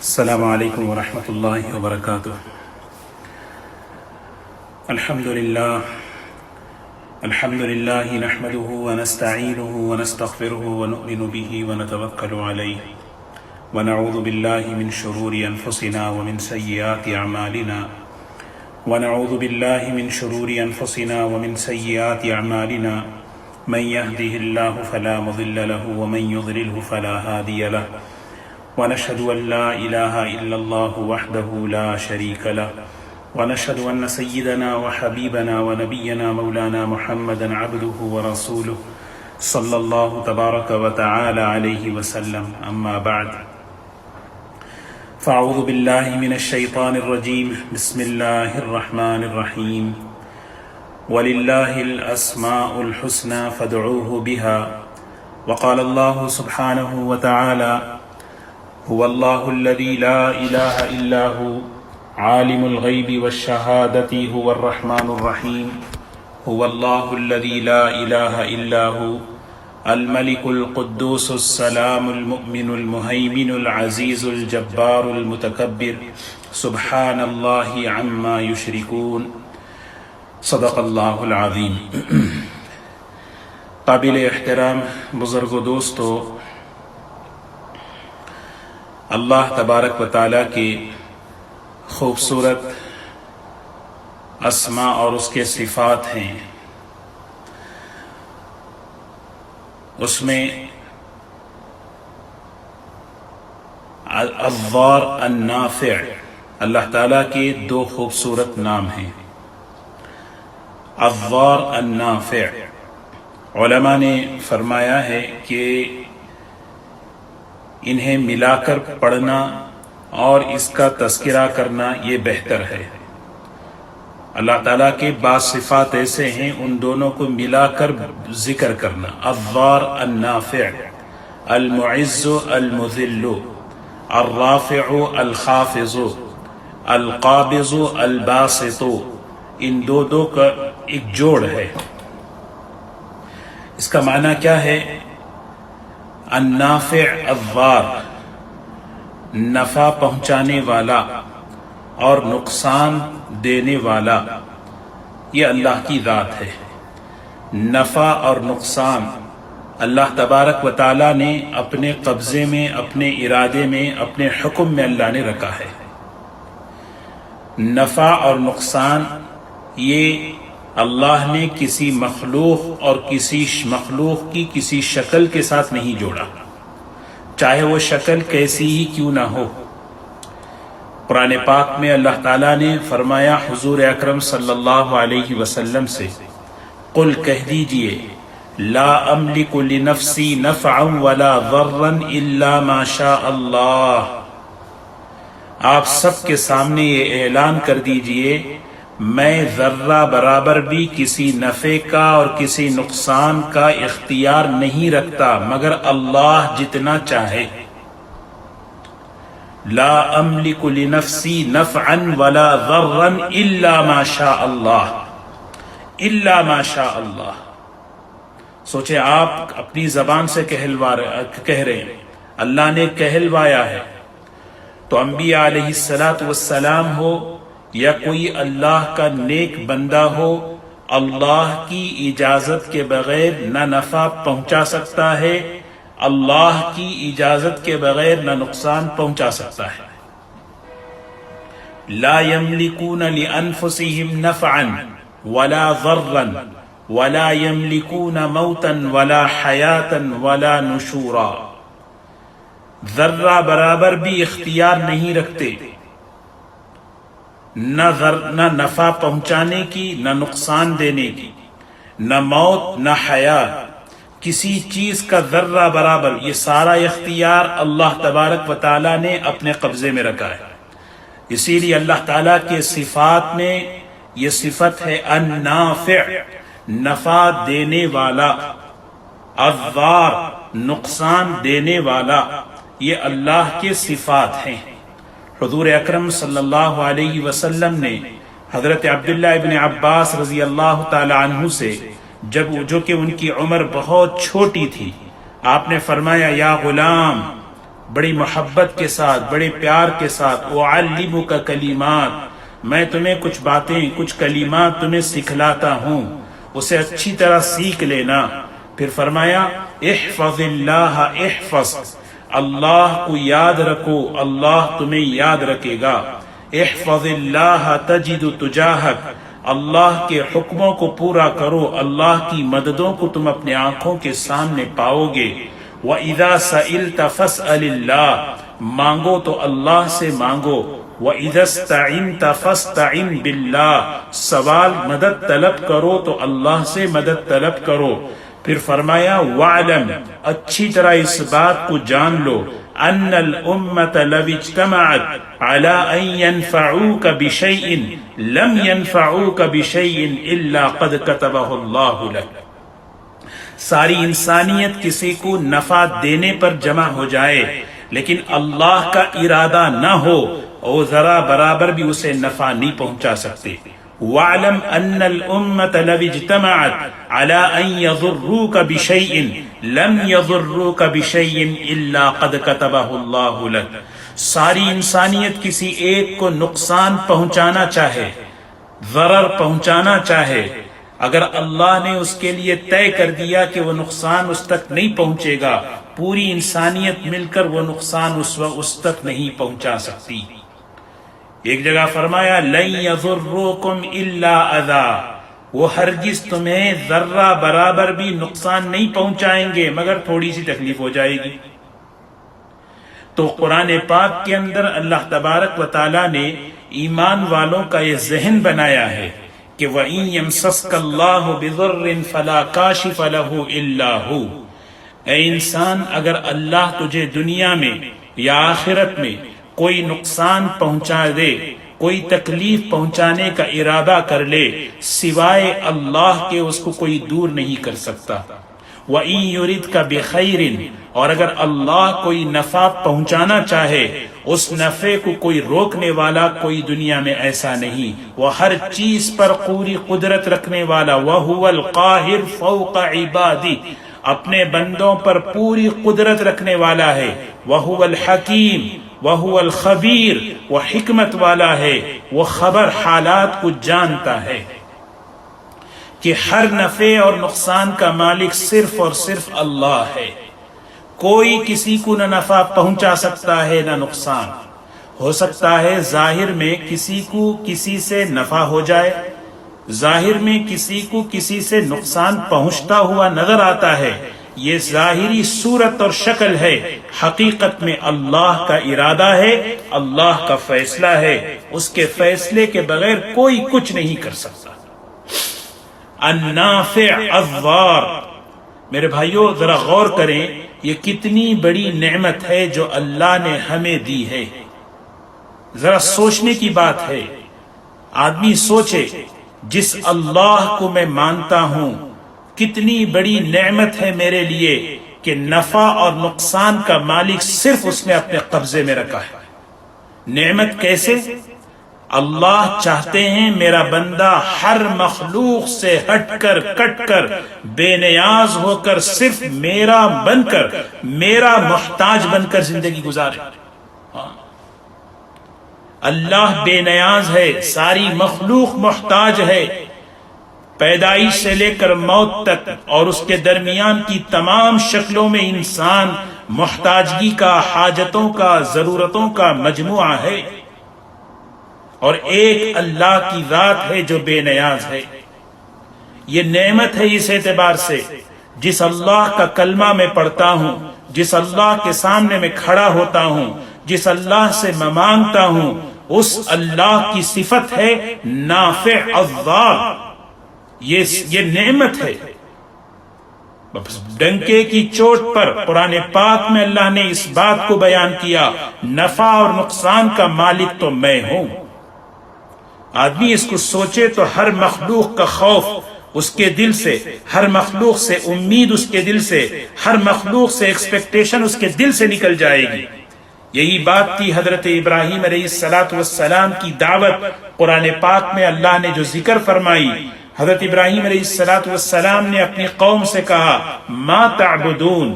السلام علیکم ورحمۃ اللہ وبرکاتہ۔ الحمد للہ نحمده ونستعینه ونستغفره ونؤمن به ونتوکل علیہ ونعوذ باللہ من شرور انفسنا ومن سیئات اعمالنا من يهده الله فلا مضل له ومن يضلله فلا هادي له ونشهد أن لا إله إلا الله وحده لا شريك له ونشهد أن سيدنا وحبيبنا ونبينا مولانا محمدا عبده ورسوله صلى الله تبارك وتعالى عليه وسلم أما بعد فأعوذ بالله من الشيطان الرجيم بسم الله الرحمن الرحيم وَلِلَّهِ الْأَسْمَاءُ الْحُسْنَى فَادْعُوهُ بِهَا وقال الله سبحانه وتعالى هو الله الذي لا إله إلا هو عالم الغيب والشهادة هو الرحمن الرحيم هو الله الذي لا إله إلا هو الملك القدوس السلام المؤمن المهيمن العزيز الجبار المتكبر سبحان الله عما يشركون صدق اللہ العظیم۔ قابل احترام بزرگ و دوستو، اللہ تبارک و تعالیٰ کے خوبصورت اسماء اور اس کے صفات ہیں، اس میں الضار النافع اللہ تعالیٰ کے دو خوبصورت نام ہیں۔ الضار النافع، علماء نے فرمایا ہے کہ انہیں ملا کر پڑھنا اور اس کا تذکرہ کرنا یہ بہتر ہے۔ اللہ تعالیٰ کے بعض صفات ایسے ہیں، ان دونوں کو ملا کر ذکر کرنا۔ الضار النافع، المعز المذل، الرافع الخافض، القابض الباسط، ان دو کا ایک جوڑ ہے۔ اس کا معنی کیا ہے؟ النافع الضار، نفع پہنچانے والا اور نقصان دینے والا، یہ اللہ کی ذات ہے۔ نفع اور نقصان اللہ تبارک و تعالیٰ نے اپنے قبضے میں، اپنے ارادے میں، اپنے حکم میں اللہ نے رکھا ہے۔ نفع اور نقصان یہ اللہ نے کسی مخلوق اور کسی مخلوق کی کسی شکل کے ساتھ نہیں جوڑا، چاہے وہ شکل کیسی ہی کیوں نہ ہو۔ قرآن پاک میں اللہ تعالیٰ نے فرمایا حضور اکرم صلی اللہ علیہ وسلم سے، قل کہہ دیجئے لا املک لنفسی نفعا ولا ضرا الا ما شاء اللہ۔ آپ سب کے سامنے یہ اعلان کر دیجئے میں ذرہ برابر بھی کسی نفع کا اور کسی نقصان کا اختیار نہیں رکھتا مگر اللہ جتنا چاہے۔ لا املک لنفسی نفعا ولا ضرا الا ما شاء اللہ، الا ما شاء اللہ۔ سوچیں، آپ اپنی زبان سے کہہ رہے ہیں، اللہ نے کہلوایا ہے، تو انبیاء علیہ السلام ہو یا کوئی اللہ کا نیک بندہ ہو، اللہ کی اجازت کے بغیر نہ نفع پہنچا سکتا ہے، اللہ کی اجازت کے بغیر نہ نقصان پہنچا سکتا ہے۔ لا یملکون لانفسہم نفعا ولا ضرا ولا یملکون موتا ولا حیاتا ولا نشورا، ذرہ برابر بھی اختیار نہیں رکھتے، نہ نفع پہنچانے کی، نہ نقصان دینے کی، نہ موت نہ حیات، کسی چیز کا ذرہ برابر، یہ سارا اختیار اللہ تبارک و تعالیٰ نے اپنے قبضے میں رکھا ہے۔ اسی لیے اللہ تعالیٰ کے صفات میں یہ صفت ہے النافع، نفع دینے والا، الضار، نقصان دینے والا، یہ اللہ کے صفات ہیں۔ حضور اکرم صلی اللہ علیہ وسلم نے حضرت عبداللہ ابن عباس رضی اللہ تعالی عنہ سے جو کہ ان کی عمر بہت چھوٹی تھی، آپ نے فرمایا یا غلام بڑی محبت کے ساتھ، بڑے پیار کے ساتھ، اعلمک کلمات، میں تمہیں کچھ باتیں، کچھ کلمات تمہیں سکھلاتا ہوں، اسے اچھی طرح سیکھ لینا۔ پھر فرمایا احفظ اللہ احفظ، اللہ کو یاد رکھو، اللہ تمہیں یاد رکھے گا۔ احفظ اللہ تجد تجاہک، اللہ کے حکموں کو پورا کرو، اللہ کی مددوں کو تم اپنے آنکھوں کے سامنے پاؤ گے۔ وَإِذَا سَئِلْتَ فَاسْأَلِ اللَّهِ، مانگو تو اللہ سے مانگو۔ وَإِذَا اسْتَعِنْتَ فَاسْتَعِنْ بِاللَّهِ، سوال مدد طلب کرو تو اللہ سے مدد طلب کرو۔ پھر فرمایا وَعْلَمْ، اچھی طرح اس بات کو جان لو، أَنَّ الْأُمَّةَ لَوِ اجْتَمَعَتْ عَلَىٰ أَن يَنْفَعُوكَ بِشَيْءٍ لَمْ يَنْفَعُوكَ بِشَيْءٍ إِلَّا قَدْ كَتَبَهُ اللَّهُ لَكَ، ساری انسانیت کسی کو نفع دینے پر جمع ہو جائے لیکن اللہ کا ارادہ نہ ہو، وہ ذرا برابر بھی اسے نفع نہیں پہنچا سکتے۔ وَاعْلَمْ أَنَّ الْأُمَّةَ لَوِ اجْتَمَعَتْ عَلَىٰ أَن يَضُرُّوكَ بِشَيْءٍ لَمْ يَضُرُّوكَ بِشَيْءٍ إِلَّا قَدْ كَتَبَهُ اللَّهُ لَكَ، ساری انسانیت کسی ایک کو نقصان پہنچانا چاہے، ضرر پہنچانا چاہے، اگر اللہ نے اس کے لیے طے کر دیا کہ وہ نقصان اس تک نہیں پہنچے گا، پوری انسانیت مل کر وہ نقصان اس تک نہیں پہنچا سکتی۔ ایک جگہ فرمایا لَن يَضُرُّوكُمْ إِلَّا أَذًى، وہ ہرگز تمہیں ذرہ برابر بھی نقصان نہیں پہنچائیں گے مگر تھوڑی سی تکلیف ہو جائے گی۔ تو قرآن پاک کے اندر اللہ تبارک و تعالیٰ نے ایمان والوں کا یہ ذہن بنایا ہے کہ وَإِن يَمْسَسْكَ اللَّهُ بِضُرٍّ فَلَا كَاشِفَ لَهُ إِلَّا هُوَ، اے انسان اگر اللہ تجھے دنیا میں یا آخرت میں کوئی نقصان پہنچا دے، کوئی تکلیف پہنچانے کا ارادہ کر لے، سوائے اللہ کے اس کو کوئی دور نہیں کر سکتا۔ وَإِن يُرِدْكَ بِخَيْرٍ، اور اگر اللہ کوئی نفع پہنچانا چاہے، اس نفع کو کوئی روکنے والا کوئی دنیا میں ایسا نہیں، وہ ہر چیز پر پوری قدرت رکھنے والا، وَهُوَ الْقَاهِرُ فَوْقَ عِبَادِهِ، اپنے بندوں پر پوری قدرت رکھنے والا ہے۔ وَهُوَ الْحَكِيمُ وَهُوَ الْخَبِيرُ، وہ حکمت والا ہے، وہ خبر حالات کو جانتا ہے کہ ہر نفع اور نقصان کا مالک صرف اور صرف اللہ ہے۔ کوئی کسی کو نہ نفع پہنچا سکتا ہے نہ نقصان۔ ہو سکتا ہے ظاہر میں کسی کو کسی سے نفع ہو جائے، ظاہر میں کسی کو کسی سے نقصان پہنچتا ہوا نظر آتا ہے، یہ ظاہری صورت اور شکل ہے، حقیقت میں اللہ کا ارادہ ہے، اللہ کا فیصلہ ہے، اس کے فیصلے کے بغیر کوئی کچھ نہیں کر سکتا۔ النافع الضار، میرے بھائیوں ذرا غور کریں، یہ کتنی بڑی نعمت ہے جو اللہ نے ہمیں دی ہے۔ ذرا سوچنے کی بات ہے، آدمی سوچے جس اللہ کو میں مانتا ہوں کتنی بڑی نعمت ہے میرے لیے کہ نفع اور نقصان کا مالک صرف اس نے اپنے قبضے میں رکھا ہے۔ نعمت کیسے؟ اللہ چاہتے ہیں میرا بندہ ہر مخلوق سے ہٹ کر کٹ کر بے نیاز ہو کر صرف میرا بن کر، میرا محتاج بن کر زندگی گزارے۔ اللہ بے نیاز ہے، ساری مخلوق محتاج ہے، پیدائش سے لے کر موت تک اور اس کے درمیان کی تمام شکلوں میں انسان محتاجگی کا، حاجتوں کا، ضرورتوں کا مجموعہ ہے، اور ایک اللہ کی ذات ہے جو بے نیاز ہے۔ یہ نعمت ہے اس اعتبار سے، جس اللہ کا کلمہ میں پڑھتا ہوں، جس اللہ کے سامنے میں کھڑا ہوتا ہوں، جس اللہ سے میں مانگتا ہوں، اس اللہ کی صفت ہے نافع الضار۔ یہ نعمت ہے۔ ڈنکے کی چوٹ پر قرآن پاک میں اللہ نے اس بات کو بیان کیا، نفع اور نقصان کا مالک تو میں ہوں۔ آدمی اس کو سوچے تو ہر مخلوق کا خوف اس کے دل سے، ہر مخلوق سے امید اس کے دل سے، ہر مخلوق سے ایکسپیکٹیشن اس کے دل سے نکل جائے گی۔ یہی بات تھی حضرت ابراہیم علیہ السلام کی دعوت۔ قرآن پاک میں اللہ نے جو ذکر فرمائی، حضرت ابراہیم علیہ السلام نے اپنی قوم سے کہا ما تعبدون،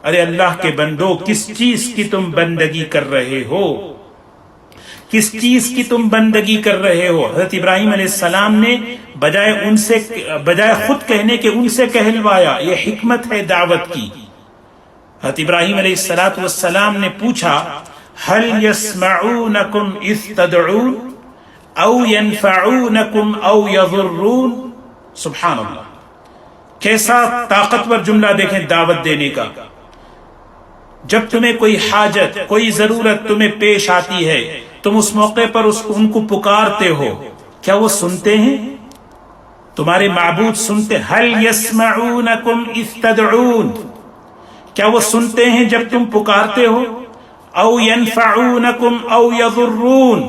ارے اللہ کے بندو، کس چیز کی تم بندگی کر رہے ہو؟ کس چیز کی تم بندگی کر رہے ہو؟ حضرت ابراہیم علیہ السلام نے بجائے خود کہنے کے ان سے کہلوایا. یہ حکمت ہے دعوت کی. حضرت ابراہیم علیہ السلام نے پوچھا هل يسمعونكم اذ تدعون او ينفعونكم او يضرون. سبحان اللہ، کیسا طاقتور جملہ دیکھیں دعوت دینے کا. جب تمہیں کوئی حاجت، کوئی ضرورت تمہیں پیش آتی ہے، تم اس موقع پر ان کو پکارتے ہو، کیا وہ سنتے ہیں؟ تمہارے معبود سنتے؟ هل يسمعونكم اذ تدعون، کیا وہ سنتے ہیں جب تم پکارتے ہو؟ او ينفعونكم او يضرون،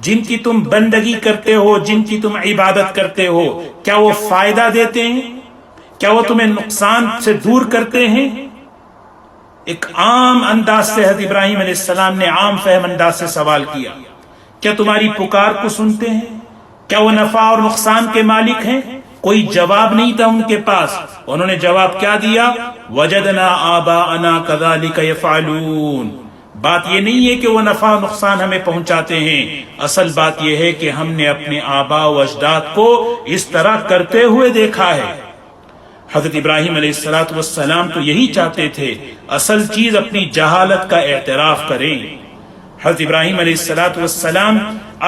جن کی تم بندگی کرتے ہو، جن کی تم عبادت کرتے ہو، کیا وہ فائدہ دیتے ہیں؟ کیا وہ تمہیں نقصان سے دور کرتے ہیں؟ ایک عام انداز سے حضرت ابراہیم علیہ السلام نے عام فہم انداز سے سوال کیا. کیا تمہاری پکار کو سنتے ہیں؟ کیا وہ نفع اور نقصان کے مالک ہیں؟ کوئی جواب نہیں تھا ان کے پاس. انہوں نے جواب کیا دیا؟ وجدنا آباءنا كذلك يفعلون. بات یہ نہیں ہے کہ وہ نفع و نقصان ہمیں پہنچاتے ہیں، اصل بات یہ ہے کہ ہم نے اپنے آباء و اجداد کو اس طرح کرتے ہوئے دیکھا ہے. حضرت ابراہیم علیہ السلام تو یہی چاہتے تھے، اصل چیز اپنی جہالت کا اعتراف کریں. حضرت ابراہیم علیہ السلام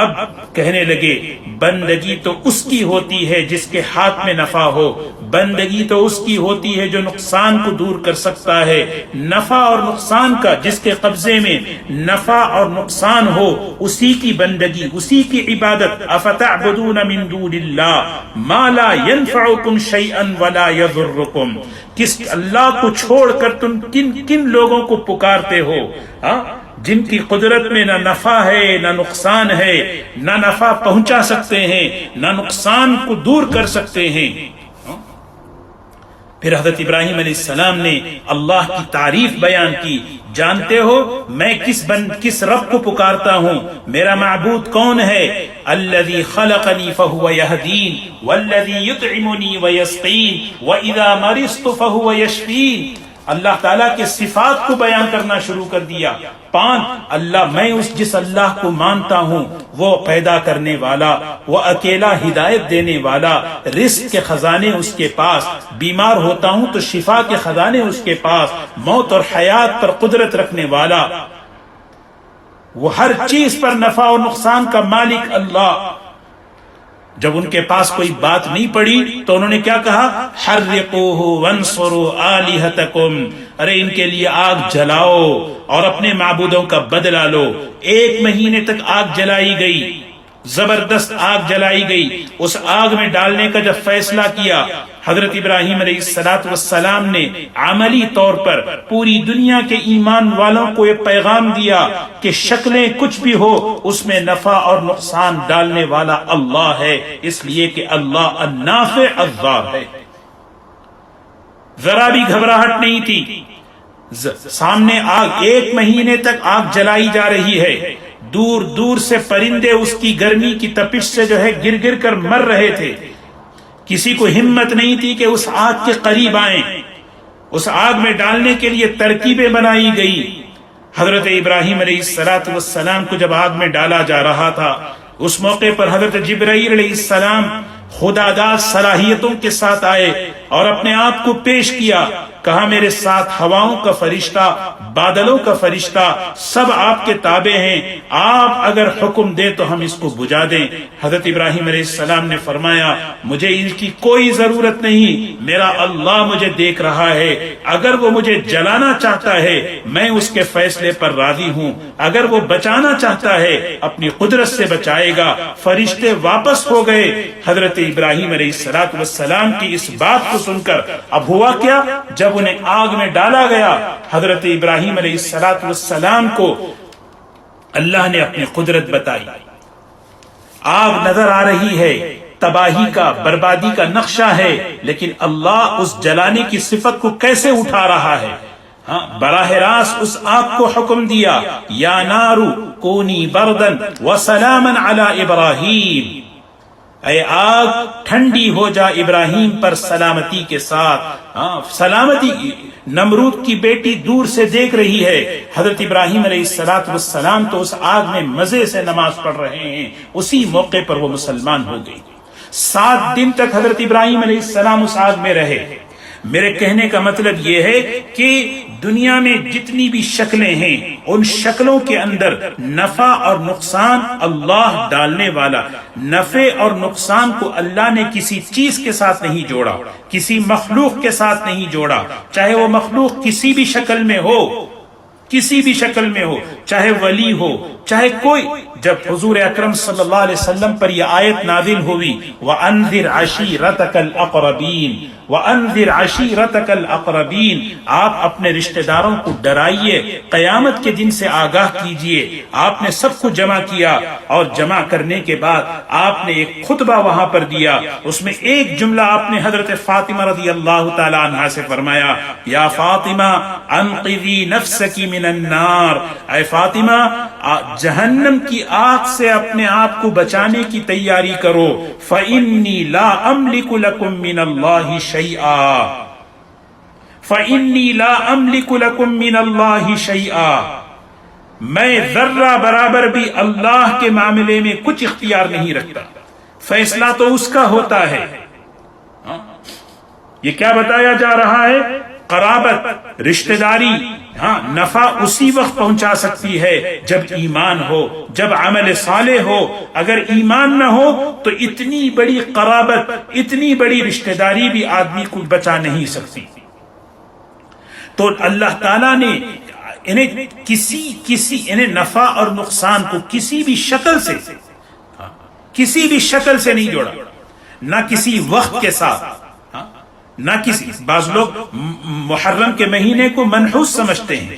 اب کہنے لگے بندگی تو اس کی ہوتی ہے جس کے ہاتھ میں نفع ہو، بندگی تو اس کی ہوتی ہے جو نقصان کو دور کر سکتا ہے. نفع اور نقصان کا جس کے قبضے میں نفع اور نقصان ہو، اسی کی بندگی، اسی کی عبادت. افتعبدون من دون اللہ ما لا ينفعكم شيئا ولا يضركم. کس اللہ کو چھوڑ کر تم کن لوگوں کو پکارتے ہو جن کی قدرت میں نہ نفع ہے نہ نقصان ہے، نہ نفع پہنچا سکتے ہیں نہ نقصان کو دور کر سکتے ہیں. پھر حضرت ابراہیم علیہ السلام نے اللہ کی تعریف بیان کی. جانتے ہو میں کس رب کو پکارتا ہوں؟ میرا معبود کون ہے؟ الذي خلقني فهو يهدين والذي يطعمني ويسقين واذا مرضت فهو يشفين. اللہ تعالیٰ کے صفات کو بیان کرنا شروع کر دیا. اللہ، میں جس اللہ کو مانتا ہوں وہ پیدا کرنے والا، وہ اکیلا ہدایت دینے والا، رزق کے خزانے اس کے پاس، بیمار ہوتا ہوں تو شفا کے خزانے اس کے پاس، موت اور حیات پر قدرت رکھنے والا، وہ ہر چیز پر نفع اور نقصان کا مالک اللہ. جب ان کے پاس کوئی بات نہیں پڑی تو انہوں نے کیا کہا؟ حرقوہ وانصروا آلہتکم. ارے ان کے لیے آگ جلاؤ اور اپنے معبودوں کا بدلہ لو. 1 مہینے تک آگ جلائی گئی، زبردست آگ جلائی گئی. اس آگ میں ڈالنے کا جب فیصلہ کیا حضرت ابراہیم علیہ السلام نے عملی طور پر پوری دنیا کے ایمان والوں کو یہ پیغام دیا کہ شکلیں کچھ بھی ہو، اس میں نفع اور نقصان ڈالنے والا اللہ ہے، اس لیے کہ اللہ النافع الضار ہے. ذرا بھی گھبراہٹ نہیں تھی. سامنے آگ، 1 مہینے تک آگ جلائی جا رہی ہے. دور دور سے پرندے اس کی گرمی کی تپش سے گر گر کر مر رہے تھے. کسی کو ہمت نہیں تھی کہ اس آگ کے قریب آئیں. اس آگ میں ڈالنے کے لیے ترکیبیں بنائی گئی. حضرت ابراہیم علیہ السلام کو جب آگ میں ڈالا جا رہا تھا، اس موقع پر حضرت جبرائیل علیہ السلام خداداد صلاحیتوں کے ساتھ آئے اور اپنے آپ کو پیش کیا. کہا میرے ساتھ ہواؤں کا فرشتہ، بادلوں کا فرشتہ سب آپ کے تابع ہیں، آپ اگر حکم دے تو ہم اس کو بجھا دیں. حضرت ابراہیم علیہ السلام نے فرمایا مجھے ان کی کوئی ضرورت نہیں، میرا اللہ مجھے دیکھ رہا ہے. اگر وہ مجھے جلانا چاہتا ہے میں اس کے فیصلے پر راضی ہوں، اگر وہ بچانا چاہتا ہے اپنی قدرت سے بچائے گا. فرشتے واپس ہو گئے. حضرت ابراہیم علیہ السلام کی اس بات کو سن کر اب ہوا کیا؟ جب انہیں آگ میں ڈالا گیا، حضرت ابراہیم علیہ السلام کو اللہ نے اپنی قدرت بتائی. آگ نظر آ رہی ہے، تباہی کا، بربادی کا نقشہ ہے، لیکن اللہ اس جلانے کی صفت کو کیسے اٹھا رہا ہے؟ براہ راست اس آگ کو حکم دیا یا نارو کونی بردن وسلاما علی ابراہیم. اے آگ ٹھنڈی ہو جا ابراہیم پر سلامتی کے ساتھ. سلامتی نمرود کی بیٹی دور سے دیکھ رہی ہے، حضرت ابراہیم علیہ السلام تو اس آگ میں مزے سے نماز پڑھ رہے ہیں، اسی موقع پر وہ مسلمان ہو گئی۔ 7 دن تک حضرت ابراہیم علیہ السلام اس آگ میں رہے۔ میرے کہنے کا مطلب یہ ہے کہ دنیا میں جتنی بھی شکلیں ہیں ان شکلوں کے اندر نفع اور نقصان اللہ ڈالنے والا، نفع اور نقصان کو اللہ نے کسی چیز کے ساتھ نہیں جوڑا، کسی مخلوق کے ساتھ نہیں جوڑا، چاہے وہ مخلوق کسی بھی شکل میں ہو، کسی بھی شکل میں ہو، چاہے ولی ہو، چاہے کوئی۔ جب حضور اکرم صلی اللہ علیہ وسلم پر یہ آیت نازل ہوئی وَأَنذِرْ عَشِيرَتَكَ الْأَقْرَبِينَ وَأَنذِرْ عَشِيرَتَكَ الْأَقْرَبِينَ، آپ اپنے رشتہ داروں کو ڈرائیے، قیامت کے دن سے آگاہ کیجئے۔ آپ نے سب کو جمع کیا اور جمع کرنے کے بعد آپ نے ایک خطبہ وہاں پر دیا، اس میں ایک جملہ آپ نے حضرت فاطمہ رضی اللہ تعالی عنہا سے فرمایا، یا فاطمہ انقذی نفسک من النار، اے فاطمہ جہنم کی آگ سے اپنے آپ کو بچانے کی تیاری کرو، فَإِنِّي لَا أَمْلِكُ لَكُم مِّنَ اللَّهِ شَيْئًا فَإِنِّي لَا أَمْلِكُ لَكُم مِّنَ اللَّهِ شَيْئًا، میں ذرہ برابر بھی اللہ کے معاملے میں کچھ اختیار نہیں رکھتا، فیصلہ تو اس کا ہوتا ہے۔ یہ کیا بتایا جا رہا ہے؟ قرابت، رشتہ داری، نفع اسی وقت پہنچا سکتی ہے جب ایمان ہو، جب عمل صالح ہو۔ اگر ایمان نہ ہو تو اتنی بڑی قرابت، اتنی بڑی رشتہ داری بھی آدمی کو بچا نہیں سکتی۔ تو اللہ تعالیٰ نے انہیں نفع اور نقصان کو کسی بھی شکل سے نہیں جوڑا، نہ کسی وقت کے ساتھ، نہ کسی۔ بعض لوگ محرم کے مہینے کو منحوس سمجھتے ہیں،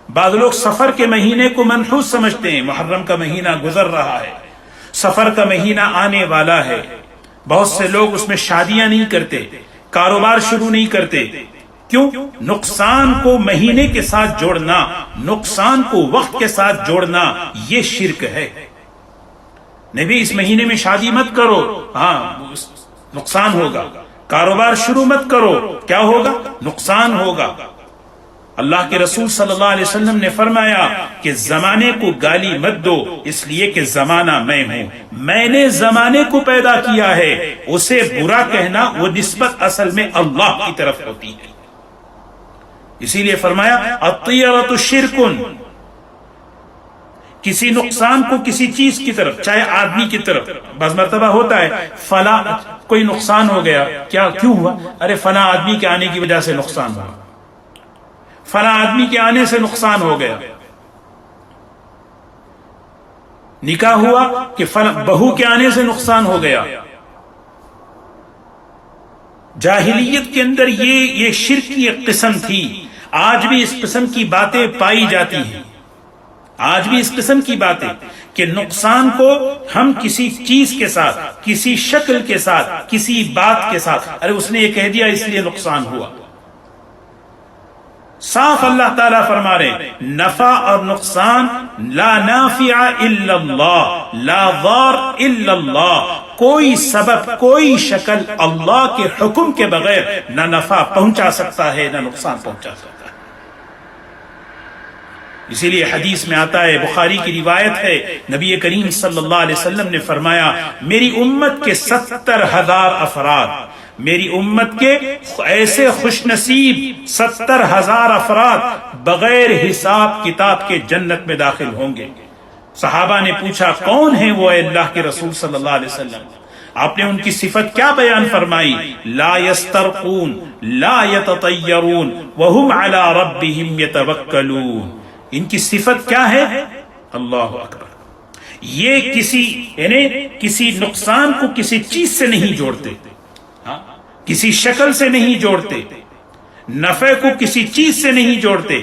بعض لوگ سفر کے مہینے کو منحوس سمجھتے ہیں۔ محرم کا مہینہ گزر رہا ہے، سفر کا مہینہ آنے والا ہے، بہت سے لوگ اس میں شادیاں نہیں کرتے، کاروبار شروع نہیں کرتے۔ کیوں؟ نقصان کو مہینے کے ساتھ جوڑنا، نقصان کو وقت کے ساتھ جوڑنا، یہ شرک ہے۔ نبی اس مہینے میں شادی مت کرو، نقصان ہوگا۔ کاروبار شروع مت کرو، کیا ہوگا؟ نقصان ہوگا۔ اللہ کے رسول صلی اللہ علیہ وسلم نے فرمایا کہ زمانے کو گالی مت دو، اس لیے کہ زمانہ میں ہوں، میں نے زمانے کو پیدا کیا ہے۔ اسے برا کہنا وہ نسبت اصل میں اللہ کی طرف ہوتی ہے۔ اسی لیے فرمایا الطیرۃ شرک، کسی نقصان کو کسی چیز کی طرف، چاہے آدمی کی طرف۔ بعض مرتبہ ہوتا ہے فلاں کوئی نقصان ہو گیا، کیوں ہوا؟ ارے فلاں آدمی کے آنے کی وجہ سے نقصان ہوا، فلاں آدمی کے آنے سے نقصان ہو گیا۔ نکاح ہوا کہ فلاں بہو کے آنے سے نقصان ہو گیا۔ جاہلیت کے اندر یہ شرک کی ایک قسم تھی، آج بھی اس قسم کی باتیں پائی جاتی ہیں، آج بھی اس قسم کی باتیں کہ نقصان کو ہم کسی چیز کے ساتھ، کسی شکل کے ساتھ، کسی بات کے ساتھ، ارے اس نے یہ کہہ دیا اس لیے نقصان ہوا۔ صاف اللہ تعالیٰ فرما رہے نفع اور نقصان لا نافع الا اللہ، لا ضار الا اللہ، کوئی سبب، کوئی شکل اللہ کے حکم کے بغیر نہ نفع پہنچا سکتا ہے نہ نقصان پہنچا سکتا ہے۔ اسی لیے حدیث میں آتا ہے، بخاری کی روایت ہے، نبی کریم صلی اللہ علیہ وسلم نے فرمایا میری امت کے 70,000 افراد، میری امت کے ایسے خوش نصیب 70,000 افراد بغیر حساب کتاب کے جنت میں داخل ہوں گے۔ صحابہ نے پوچھا کون ہیں وہ اے اللہ کے رسول صلی اللہ علیہ وسلم؟ آپ نے ان کی صفت کیا بیان فرمائی؟ لا یسترقون لا یتطیرون وہم علی ربہم یتوکلون۔ ان کی صفت کیا ہے؟ اللہ اکبر، یہ کسی نقصان کو کسی چیز سے نہیں جوڑتے، کسی شکل سے نہیں جوڑتے، نفع کو کسی چیز سے نہیں جوڑتے۔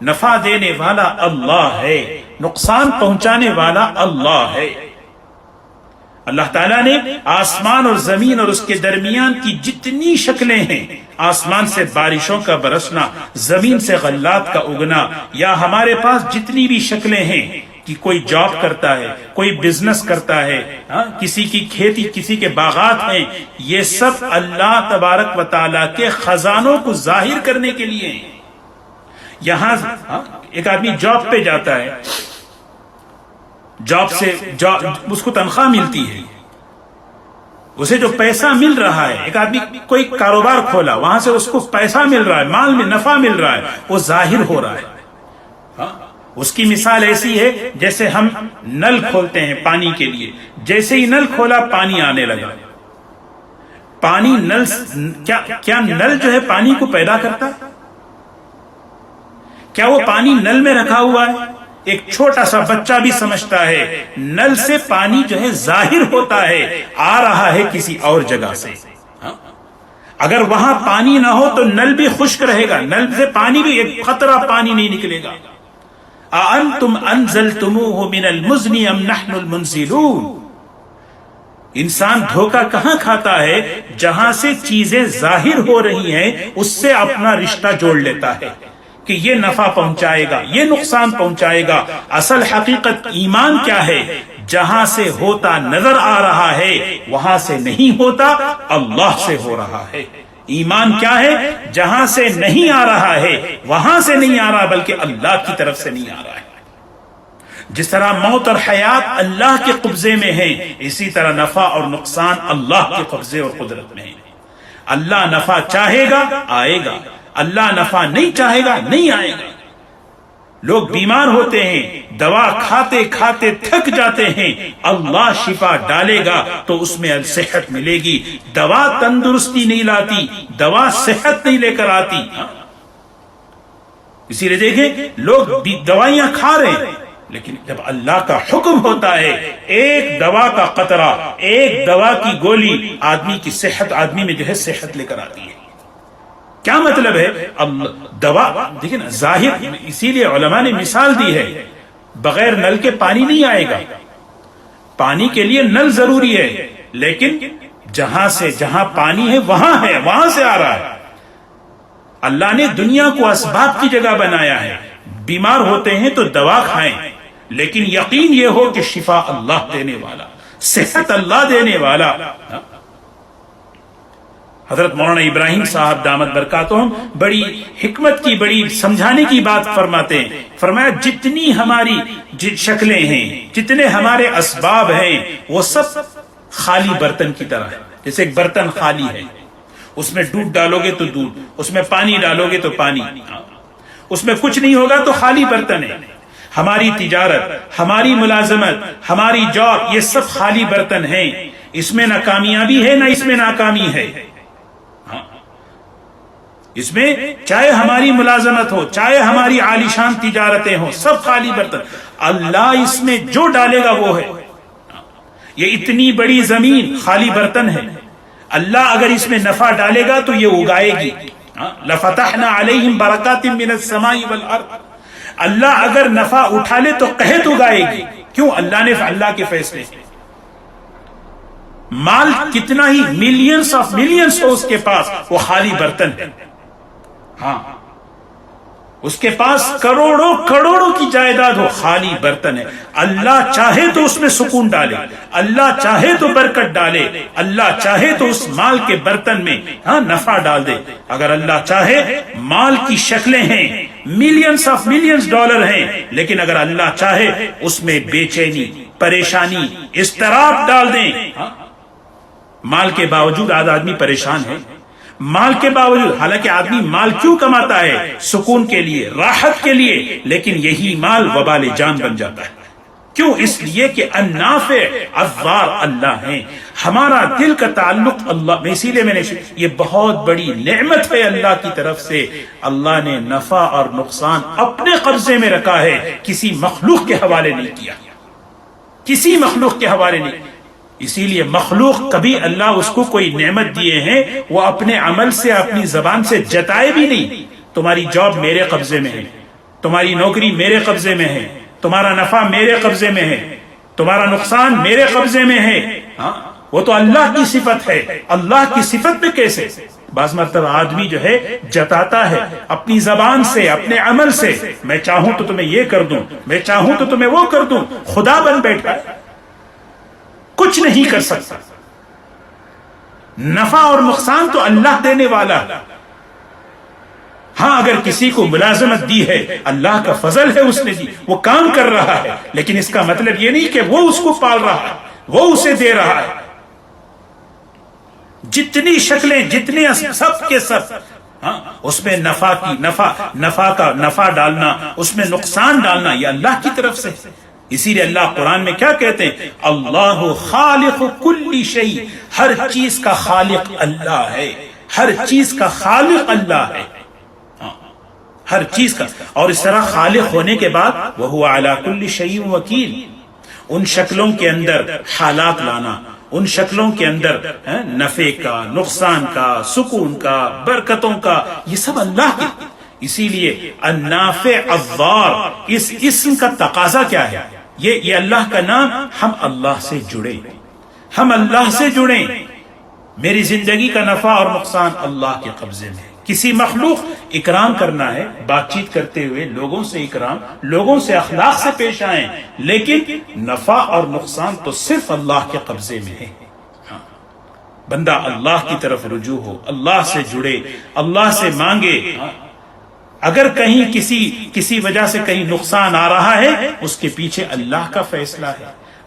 نفع دینے والا اللہ ہے، نقصان پہنچانے والا اللہ ہے۔ اللہ تعالیٰ نے آسمان اور زمین اور اس کے درمیان کی جتنی شکلیں ہیں، آسمان سے بارشوں کا برسنا، زمین سے غلات کا اگنا، یا ہمارے پاس جتنی بھی شکلیں ہیں، کہ کوئی جاب کرتا ہے، کوئی بزنس کرتا ہے، کسی کی کھیتی، کسی کے باغات ہیں، یہ سب اللہ تبارک و تعالیٰ کے خزانوں کو ظاہر کرنے کے لیے ہیں۔ یہاں ایک آدمی جاب پہ جاتا ہے، جاب سے اس کو تنخواہ ملتی ہے، اسے جو پیسہ مل رہا ہے، ایک آدمی کوئی کاروبار کھولا، وہاں سے اس کو پیسہ مل رہا ہے، مال میں نفع مل رہا ہے، وہ ظاہر ہو رہا ہے۔ اس کی مثال ایسی ہے جیسے ہم نل کھولتے ہیں پانی کے لیے، جیسے ہی نل کھولا پانی آنے لگا۔ پانی نل کیا نل جو ہے پانی کو پیدا کرتا ہے؟ کیا وہ پانی نل میں رکھا ہوا ہے؟ ایک چھوٹا سا بچہ بھی سمجھتا ہے نل سے پانی جو ہے ظاہر ہوتا ہے، آ رہا ہے کسی اور جگہ سے۔ اگر وہاں پانی نہ ہو تو نل بھی خشک رہے گا، نل سے پانی بھی ایک قطرہ پانی نہیں نکلے گا۔ أَأَنْتُمْ أَنزَلْتُمُوهُ مِنَ الْمُزْنِ أَمْ نَحْنُ الْمُنزِلُونَ۔ انسان دھوکہ کہاں کھاتا ہے؟ جہاں سے چیزیں ظاہر ہو رہی ہیں اس سے اپنا رشتہ جوڑ لیتا ہے کہ یہ نفع پہنچائے گا، یہ نقصان پہنچائے گا۔ اصل حقیقت ایمان کیا ہے؟ جہاں سے ہوتا نظر آ رہا ہے وہاں سے نہیں ہوتا، اللہ سے ہو رہا ہے۔ ایمان کیا ہے؟ جہاں سے نہیں آ رہا ہے وہاں سے نہیں آ رہا بلکہ اللہ کی طرف سے نہیں آ رہا ہے۔ جس طرح موت اور حیات اللہ کے قبضے میں ہیں، اسی طرح نفع اور نقصان اللہ کے قبضے اور قدرت میں ہے۔ اللہ نفع چاہے گا آئے گا، اللہ نفع نہیں چاہے گا نہیں آئے گا۔ لوگ بیمار ہوتے ہیں، دوا کھاتے کھاتے تھک جاتے ہیں، اللہ شفا ڈالے گا تو اس میں صحت ملے گی۔ دوا تندرستی نہیں لاتی، دوا صحت نہیں لے کر آتی۔ اسی لیے دیکھیں لوگ دوائیاں کھا رہے ہیں، لیکن جب اللہ کا حکم ہوتا ہے ایک دوا کا قطرہ، ایک دوا کی گولی آدمی کی صحت، آدمی میں جو ہے صحت لے کر آتی ہے۔ کیا مطلب ہے؟ دوا دیکھیں نا ظاہر، اسی لیے علماء نے مثال دی ہے، بغیر نل کے پانی نہیں آئے گا۔ پانی کے لیے نل ضروری ہے، لیکن جہاں پانی ہے وہاں سے آ رہا ہے۔ اللہ نے دنیا کو اسباب کی جگہ بنایا ہے۔ بیمار ہوتے ہیں تو دوا کھائیں، لیکن یقین یہ ہو کہ شفا اللہ دینے والا، صحت اللہ دینے والا۔ حضرت مولانا ابراہیم صاحب دامت برکاتہم بڑی حکمت کی، بڑی سمجھانے کی بات فرماتے ہیں۔ فرمایا جتنی ہماری شکلیں ہیں، جتنے ہمارے اسباب ہیں، وہ سب خالی برتن کی طرح ہے۔ جیسے ایک برتن خالی ہے، اس میں دودھ ڈالو گے تو دودھ، اس میں پانی ڈالو گے تو پانی، اس میں کچھ نہیں ہوگا تو خالی برتن ہے۔ ہماری تجارت، ہماری ملازمت، ہماری جاب، یہ سب خالی برتن ہیں۔ اس میں نہ کامیابی ہے نہ اس میں ناکامی ہے۔ اس میں چاہے ہماری ملازمت ہو، چاہے ہماری عالیشان تجارتیں ہوں، سب خالی برتن۔ اللہ اس میں جو ڈالے گا وہ ہے۔ یہ اتنی بڑی زمین خالی برتن ہے، اللہ اگر اس میں نفع ڈالے گا تو یہ اگائے گی۔ لَفَتَحْنَا عَلَيْهِمْ بَرَكَاتٍ مِّنَ السَّمَاءِ وَالْأَرْضِ۔ اللہ اگر نفع اٹھا لے تو قحط اگائے گی۔ کیوں؟ اللہ کے فیصلے۔ مال کتنا ہی ملینز آف ملینز ہو اس کے پاس، وہ خالی برتن ہے۔ ہاں اس کے پاس کروڑوں کروڑوں کی جائیداد ہو، خالی برتن ہے۔ اللہ چاہے تو اس میں سکون ڈالے، اللہ چاہے تو برکت ڈالے، اللہ چاہے تو اس مال کے برتن میں نفع ڈال دے۔ اگر اللہ چاہے، مال کی شکلیں ہیں، ملینز آف ملینز ڈالر ہیں، لیکن اگر اللہ چاہے اس میں بے چینی، پریشانی، اضطراب ڈال دیں۔ مال کے باوجود آدمی پریشان ہے، مال کے باوجود، حالانکہ آدمی مال کیوں کماتا ہے؟ سکون کے لیے، راحت کے لیے، لیکن یہی مال وبال جان بن جاتا ہے۔ کیوں؟ اس لیے کہ النافع الضار اللہ ہیں، ہمارا دل کا تعلق اللہ میں۔ اسی لیے میں نے یہ بہت بڑی نعمت ہے اللہ کی طرف سے، اللہ نے نفع اور نقصان اپنے قبضے میں رکھا ہے، کسی مخلوق کے حوالے نہیں کیا، کسی مخلوق کے حوالے نہیں۔ اسی لیے مخلوق کبھی اللہ اس کو کوئی نعمت دیے ہیں وہ اپنے عمل سے، اپنی زبان سے جتائے بھی نہیں۔ تمہاری جاب میرے قبضے میں ہے، تمہاری نوکری میرے قبضے میں ہے، تمہارا نفع میرے قبضے میں ہے، تمہارا نقصان میرے قبضے میں ہے۔ وہ تو اللہ کی صفت ہے، اللہ کی صفت میں کیسے؟ بعض مرتبہ آدمی جو ہے جتاتا ہے اپنی زبان سے، اپنے عمل سے، میں چاہوں تو تمہیں یہ کر دوں، میں چاہوں تو تمہیں وہ کر دوں، خدا بن بیٹھا ہے، کچھ نہیں کر سکتا۔ نفع اور نقصان تو اللہ دینے والا ہے۔ ہاں اگر کسی کو ملازمت دی ہے، اللہ کا فضل ہے، اس نے دی، وہ کام کر رہا ہے، لیکن اس کا مطلب یہ نہیں کہ وہ اس کو پال رہا ہے، وہ اسے دے رہا ہے۔ جتنی شکلیں، جتنے سب کے سب، ہاں اس میں نفع ڈالنا، اس میں نقصان ڈالنا، یہ اللہ کی طرف سے۔ اسی لیے اللہ قرآن میں کیا کہتے ہیں؟ اللہ خالق کل شیء، ہر چیز کا خالق اللہ ہے، ہر چیز کا خالق اللہ ہے، ہر چیز کا۔ اور اس طرح خالق ہونے کے بعد وَهُوَ عَلَى كُلِّ شَيْءٍ وَكِيلٌ، ان شکلوں کے اندر حالات لانا، ان شکلوں کے اندر نفع کا، نقصان کا، سکون کا، برکتوں کا، یہ سب اللہ کے۔ اسی لیے النافع الضار، اس اسم کا تقاضا کیا ہے؟ یہ اللہ کا نام، ہم اللہ سے جڑے، ہم اللہ سے جڑیں۔ میری زندگی کا نفع اور نقصان اللہ کے قبضے میں۔ کسی مخلوق اکرام کرنا ہے، بات چیت کرتے ہوئے لوگوں سے اکرام، لوگوں سے اخلاق سے پیش آئیں، لیکن نفع اور نقصان تو صرف اللہ کے قبضے میں ہے۔ بندہ اللہ کی طرف رجوع ہو، اللہ سے جڑے، اللہ سے مانگے۔ اگر کہیں کسی وجہ سے کہیں نقصان آ رہا ہے، اس کے پیچھے اللہ کا فیصلہ ہے،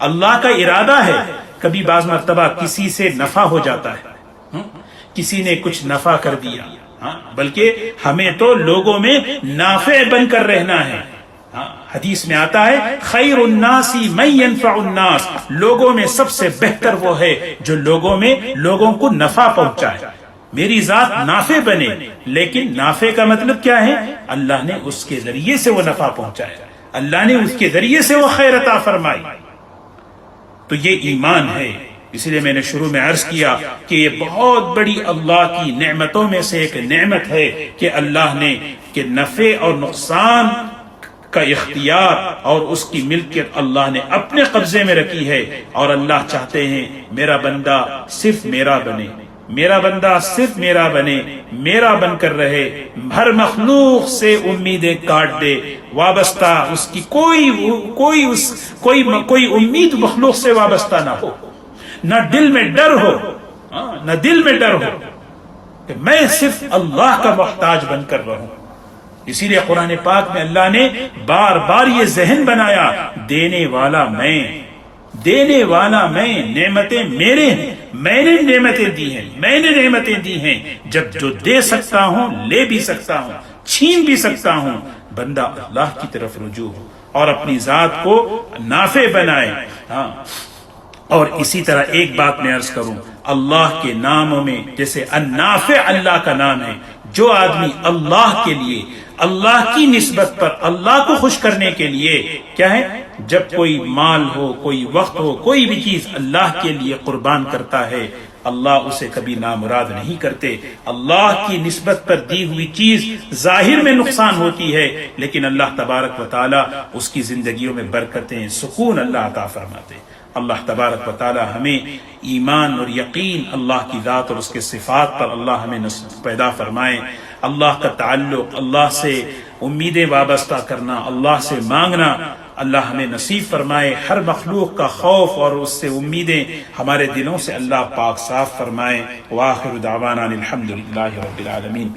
اللہ کا ارادہ ہے۔ کبھی بعض مرتبہ کسی سے نفع ہو جاتا ہے، کسی نے کچھ نفع کر دیا، بلکہ ہمیں تو لوگوں میں نافع بن کر رہنا ہے۔ حدیث میں آتا ہے خیر الناس من ينفع الناس، لوگوں میں سب سے بہتر وہ ہے جو لوگوں کو نفع پہنچائے، میری ذات نافع بنے۔ لیکن نافع کا مطلب کیا ہے؟ اللہ نے اس کے ذریعے سے وہ نفع پہنچایا، اللہ نے اس کے ذریعے سے وہ خیر عطا فرمائی۔ تو یہ ایمان ہے۔ اسی لیے میں نے شروع میں عرض کیا کہ یہ بہت بڑی اللہ کی نعمتوں میں سے ایک نعمت ہے کہ اللہ نے کہ نفع اور نقصان کا اختیار اور اس کی ملکیت اللہ نے اپنے قبضے میں رکھی ہے۔ اور اللہ چاہتے ہیں میرا بندہ صرف میرا بنے، میرا بندہ صرف میرا بنے، میرا بن کر رہے، ہر مخلوق سے امیدیں کاٹ دے، وابستہ اس کی کوئی امید مخلوق سے وابستہ نہ ہو، نہ دل میں ڈر ہو، نہ دل میں ڈر ہو کہ میں صرف اللہ کا محتاج بن کر رہوں۔ اسی لیے قرآن پاک میں اللہ نے بار بار یہ ذہن بنایا، دینے والا میں، دینے والا میں، نعمتیں میرے ہیں، میں نے نعمتیں دی ہیں، میں نے نعمتیں دی ہیں، جب جو دے سکتا ہوں لے بھی سکتا ہوں، چھین بھی سکتا ہوں۔ بندہ اللہ کی طرف رجوع ہو اور اپنی ذات کو نافع بنائے۔ اور اسی طرح ایک بات میں عرض کروں، اللہ کے ناموں میں جیسے النافع اللہ کا نام ہے، جو آدمی اللہ کے لیے، اللہ کی نسبت پر، اللہ کو خوش کرنے کے لیے کیا ہے، جب کوئی مال ہو، کوئی وقت ہو، کوئی بھی چیز اللہ کے لیے قربان کرتا ہے، اللہ اسے کبھی نامراد نہیں کرتے۔ اللہ کی نسبت پر دی ہوئی چیز ظاہر میں نقصان ہوتی ہے، لیکن اللہ تبارک و تعالی اس کی زندگیوں میں برکتیں، سکون اللہ عطا فرماتے۔ اللہ تبارک و تعالی ہمیں ایمان اور یقین اللہ کی ذات اور اس کے صفات پر اللہ ہمیں پیدا فرمائے۔ اللہ کا تعلق، اللہ سے امیدیں وابستہ کرنا، اللہ سے مانگنا اللہ ہمیں نصیب فرمائے۔ ہر مخلوق کا خوف اور اس سے امیدیں ہمارے دلوں سے اللہ پاک صاف فرمائے۔ وآخر دعوانا الحمدللہ رب العالمین۔